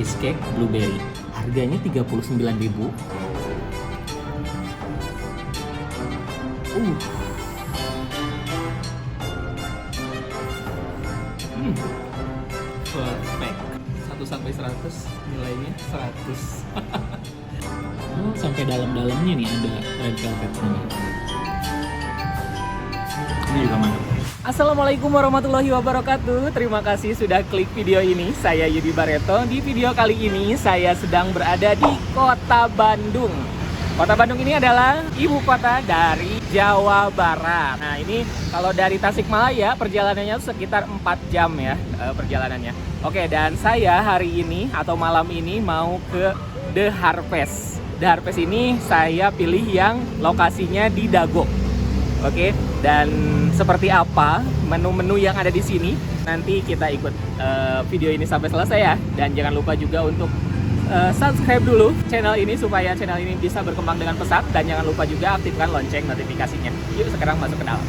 cheesecake blueberry. Harganya 39.000. Perfect. 1 sampai 100 nilainya 100. Oh, sampai dalam-dalamnya nih ada red velvetnya. Ini juga mantap. Assalamualaikum warahmatullahi wabarakatuh. Terima kasih sudah klik video ini. Saya Yudi Bareto. Di video kali ini saya sedang berada di Kota Bandung. Kota Bandung ini adalah ibu kota dari Jawa Barat. Nah, ini kalau dari Tasikmalaya perjalanannya sekitar 4 jam ya perjalanannya. Oke, dan saya hari ini atau malam ini mau ke The Harvest. The Harvest ini saya pilih yang lokasinya di Dago. Oke, dan seperti apa menu-menu yang ada di sini, nanti kita ikut video ini sampai selesai ya. Dan jangan lupa juga untuk subscribe dulu channel ini supaya channel ini bisa berkembang dengan pesat. Dan jangan lupa juga aktifkan lonceng notifikasinya. Yuk sekarang masuk ke dalam.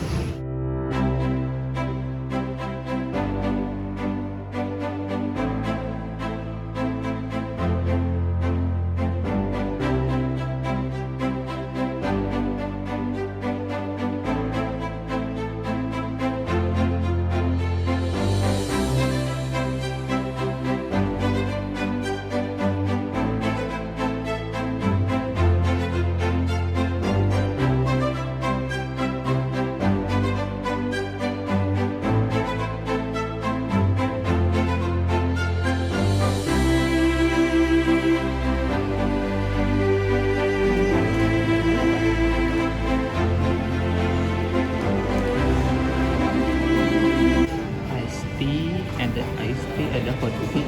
Ada hot tea,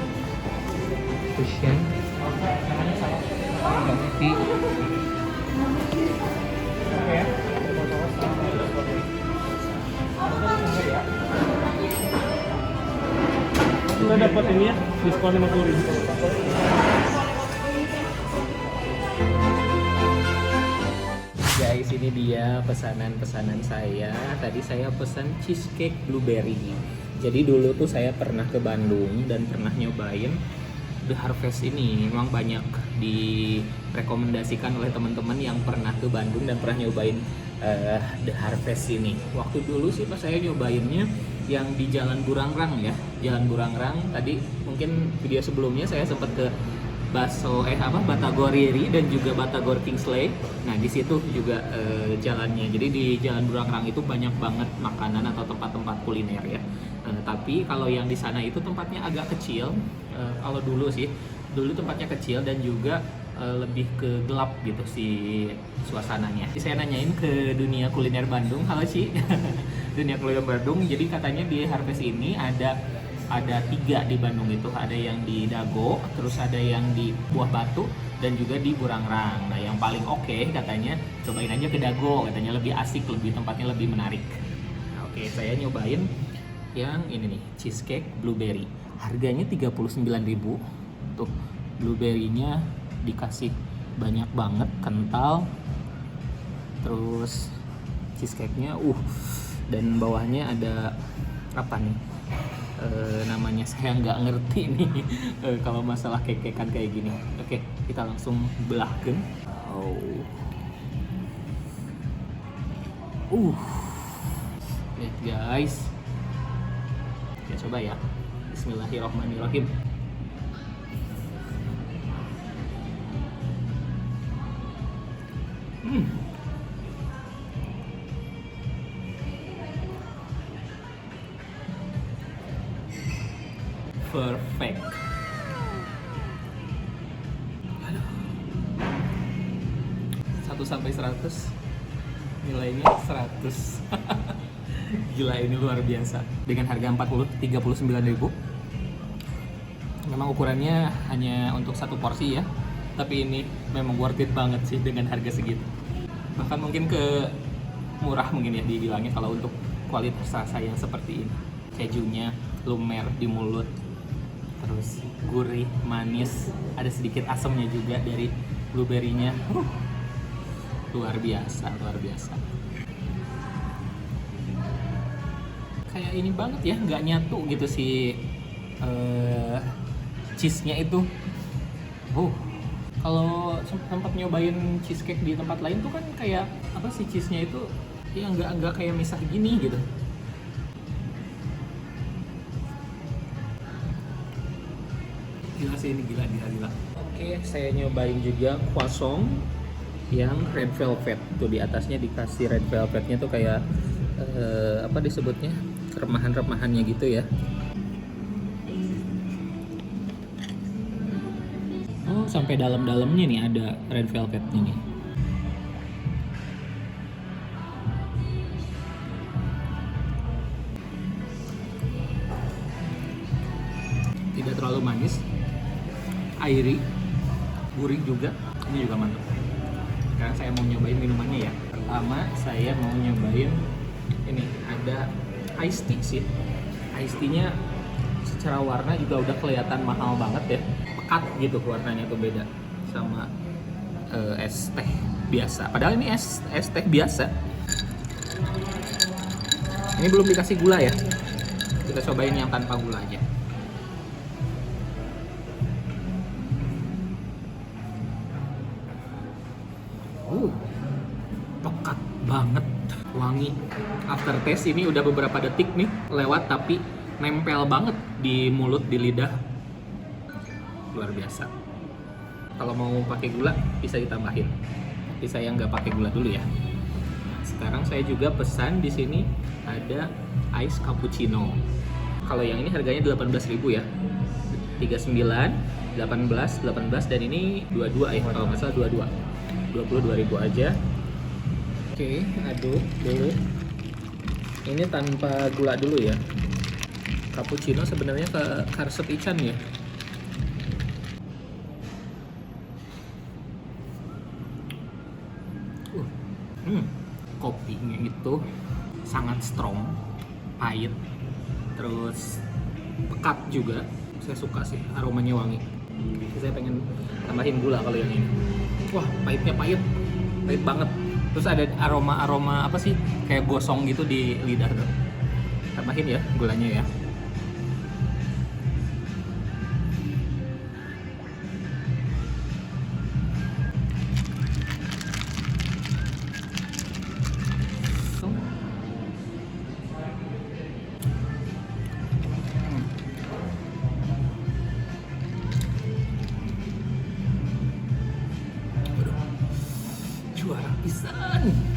cushion, coffee. Sudah dapat ini ya, diskon 50.000. Guys, ini dia pesanan-pesanan saya. Tadi saya pesan cheesecake blueberry. Jadi dulu tuh saya pernah ke Bandung dan pernah nyobain The Harvest ini. Memang banyak direkomendasikan oleh teman-teman yang pernah ke Bandung dan pernah nyobain The Harvest ini. Waktu dulu sih pas saya nyobainnya yang di Jalan Burangrang ya. Jalan Burangrang tadi mungkin video sebelumnya saya sempat ke Batagor Riri dan juga Batagor Kingsley. Nah, di situ juga jalannya. Jadi di Jalan Burangrang itu banyak banget makanan atau tempat-tempat kuliner ya. Tapi kalau yang di sana itu tempatnya agak kecil. Kalau dulu tempatnya kecil dan juga lebih ke gelap gitu sih suasananya. Saya nanyain ke Dunia Kuliner Bandung, halo Ci. Dunia Kuliner Bandung. Jadi katanya di Harvest ini ada 3 di Bandung itu. Ada yang di Dago, terus ada yang di Buah Batu, dan juga di Burangrang. Nah, yang paling oke katanya cobain aja ke Dago, katanya lebih asik, tempatnya lebih menarik. Nah, oke, saya nyobain yang ini nih, cheesecake blueberry. Harganya 39.000. Tuh, blueberry-nya dikasih banyak banget, kental. Terus cheesecake-nya dan bawahnya ada apa nih? Namanya saya nggak ngerti nih kalau masalah cake-cakean kayak gini. Oke, kita langsung belahkeun. Lihat guys, ya coba ya. Bismillahirrahmanirrahim. Perfect. Aduh. 1 sampai 100 nilainya 100. Gila, ini luar biasa. Dengan harga 39.000. Memang ukurannya hanya untuk 1 porsi ya. Tapi ini memang worth it banget sih dengan harga segitu. Bahkan mungkin murah mungkin ya dibilangnya kalau untuk kualitas rasa yang seperti ini. Kejunya lumer di mulut. Terus gurih, manis, ada sedikit asamnya juga dari blueberry-nya. Luar biasa. Kayak ini banget ya, nggak nyatu gitu si cheese-nya itu Oh, kalau sempat nyobain cheesecake di tempat lain tuh kan kayak apa sih, cheese-nya itu ya nggak kayak misah gini gitu. Gila sih ini, gila. Oke, saya nyobain juga croissant yang red velvet. Tuh di atasnya dikasih red velvetnya tuh kayak apa disebutnya, remahan-remahannya gitu ya. Oh, sampai dalam-dalamnya nih ada red velvetnya nih. Tidak terlalu manis, airi, gurih juga. Ini juga mantap. Sekarang saya mau nyobain minumannya ya. Pertama saya mau nyobain ini, ada iced tea sih. Iced tea-nya secara warna juga udah kelihatan mahal banget ya. Pekat gitu warnanya tuh, beda sama es teh biasa. Padahal ini es teh biasa. Ini belum dikasih gula ya. Kita cobain yang tanpa gula aja. Pekat banget, wangi. Aftertaste ini udah beberapa detik nih lewat, tapi nempel banget di mulut, di lidah. Luar biasa. Kalau mau pakai gula bisa ditambahin, tapi saya nggak pakai gula dulu ya. Sekarang saya juga pesan di sini ada ice cappuccino. Kalau yang ini harganya 18.000 ya. 39, 18 dan ini 22 ya. Kalau nggak salah 22. 22.000 aja. Oke, aduk dulu. Ini tanpa gula dulu ya. Cappuccino sebenarnya karsep ican ya. Kopinya itu sangat strong, pahit, terus pekat juga. Saya suka sih, aromanya wangi. Saya pengen tambahin gula kalau yang ini. Wah, pahit banget. Terus ada aroma apa sih, kayak gosong gitu di lidah tuh. Tambahin ya gulanya ya.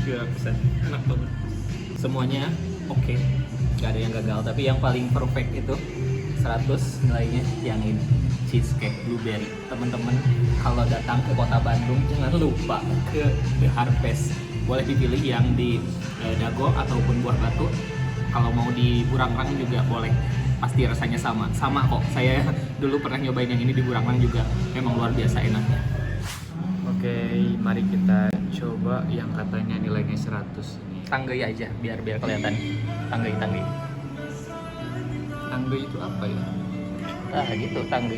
Juara pisan, enak banget. Semuanya oke, gak ada yang gagal. Tapi yang paling perfect itu 100 nilainya yang ini, cheesecake blueberry. Teman-teman kalau datang ke kota Bandung jangan lupa ke The Harvest. Boleh dipilih yang di Dago ataupun Buah Batu. Kalau mau di Burangrang juga boleh. Pasti rasanya sama kok. Saya dulu pernah nyobain yang ini di Burangrang juga, memang luar biasa enaknya. Oke, mari kita coba yang katanya nilainya 100 ini. Tanggei aja biar kelihatan. Tanggei. Tanggei itu apa ya? Ah gitu, tanggei.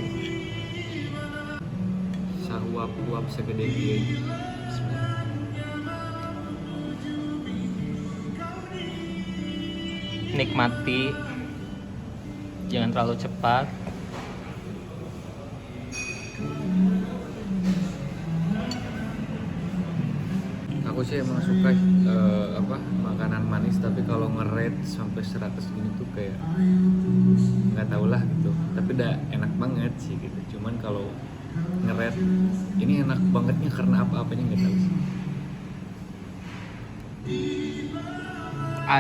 Sahuap-huap segede dia. Nikmati, jangan terlalu cepat. Aku sih emang suka makanan manis, tapi kalau nge-rate sampai 100 gini tuh kayak nggak tau lah gitu. Tapi udah enak banget sih gitu. Cuman kalau nge-rate ini enak bangetnya karena apa-apanya nggak tahu sih.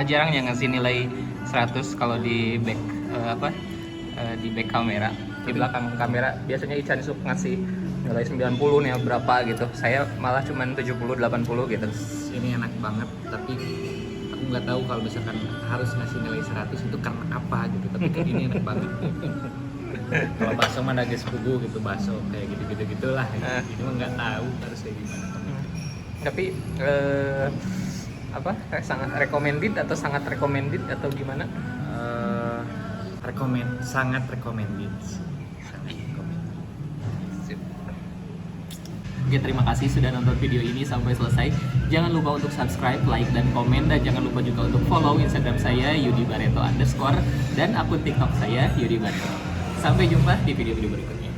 Jarang yang ngasih nilai 100 kalau di back di back kamera. Di belakang kamera biasanya Ican suka ngasih nilai 90 nih berapa gitu. Saya malah cuman 70 80 gitu. Ini enak banget, tapi aku nggak tahu kalau misalkan harus ngasih nilai 100 itu karena apa gitu. Tapi kayak ini enak banget. Kalau bakso mah nugget pugu gitu, bakso kayak gitu-gitulah. Ini mah nggak tahu harus kayak gimana. Tapi sangat recommended atau sangat recommended atau gimana? Sangat recommended. Oke, terima kasih sudah nonton video ini sampai selesai. Jangan lupa untuk subscribe, like, dan komen. Dan jangan lupa juga untuk follow Instagram saya @yudibareto_ dan akun TikTok saya Yudi Bareto. Sampai jumpa di video-video berikutnya.